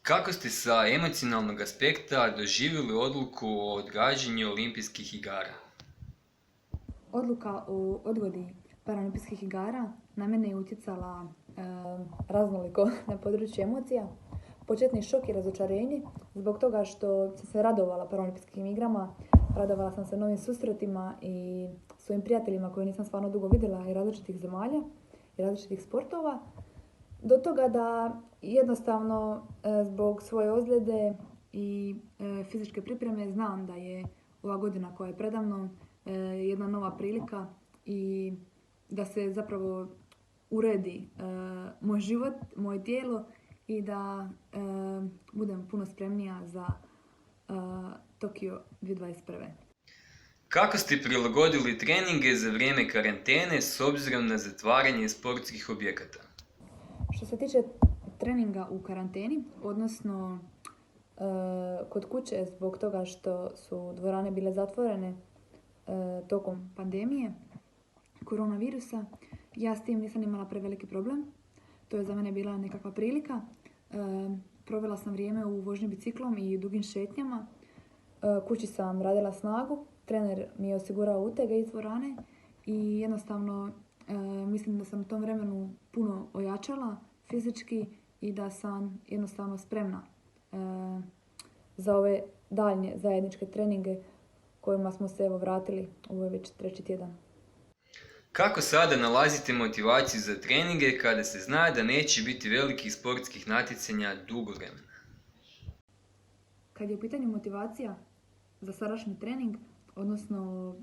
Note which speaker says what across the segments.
Speaker 1: Kako ste sa emocionalnog aspekta doživjeli odluku o odgađanju olimpijskih igara?
Speaker 2: Odluka o odgodi paraolimpijskih igara na mene je utjecala raznoliko na području emocija. Početni šok i razočarenje zbog toga što sam se radovala paraolimpijskim igrama, radovala sam se novim susretima i svojim prijateljima koje nisam stvarno dugo vidjela i različitih zemalja i različitih sportova. Do toga da jednostavno zbog svoje ozljede i fizičke pripreme znam da je ova godina koja je predamnom jedna nova prilika i da se zapravo uredi moj život, moje tijelo i da budem puno spremnija za Tokio 2021.
Speaker 1: Kako ste prilagodili treninge za vrijeme karantene s obzirom na zatvaranje sportskih objekata?
Speaker 2: Što se tiče treninga u karanteni, odnosno kod kuće zbog toga što su dvorane bile zatvorene tokom pandemije koronavirusa, ja s tim nisam imala preveliki problem. To je za mene bila nekakva prilika. Provela sam vrijeme u vožnji biciklom i dugim šetnjama. Kući sam radila snagu, trener mi je osigurao utege iz dvorane i jednostavno mislim da sam u tom vremenu puno ojačala fizički i da sam jednostavno spremna za ove daljnje zajedničke treninge kojima smo se vratili, ovo je već 3. tjedan.
Speaker 1: Kako sada nalazite motivaciju za treninge kada se zna da neće biti velikih sportskih natjecanja dugo vremena?
Speaker 2: Kad je u pitanju motivacija za sadašnji trening, odnosno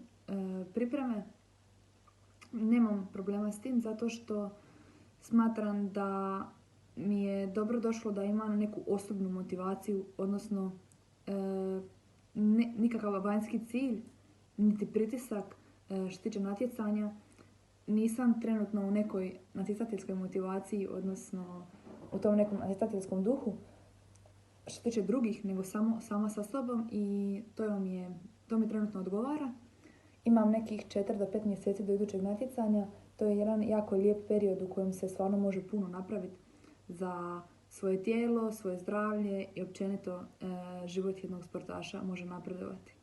Speaker 2: pripreme, nemam problema s tim zato što smatram da mi je dobro došlo da imam neku osobnu motivaciju, odnosno nikakav vanjski cilj, niti pritisak što se tiče natjecanja. Nisam trenutno u nekoj natjecateljskoj motivaciji, odnosno u tom nekom natjecateljskom duhu što se tiče drugih, nego sama sa sobom i to mi trenutno odgovara. Imam nekih 4 do 5 mjeseci do idućeg natjecanja. To je jedan jako lijep period u kojem se stvarno može puno napraviti za svoje tijelo, svoje zdravlje i općenito život jednog sportaša može napredovati.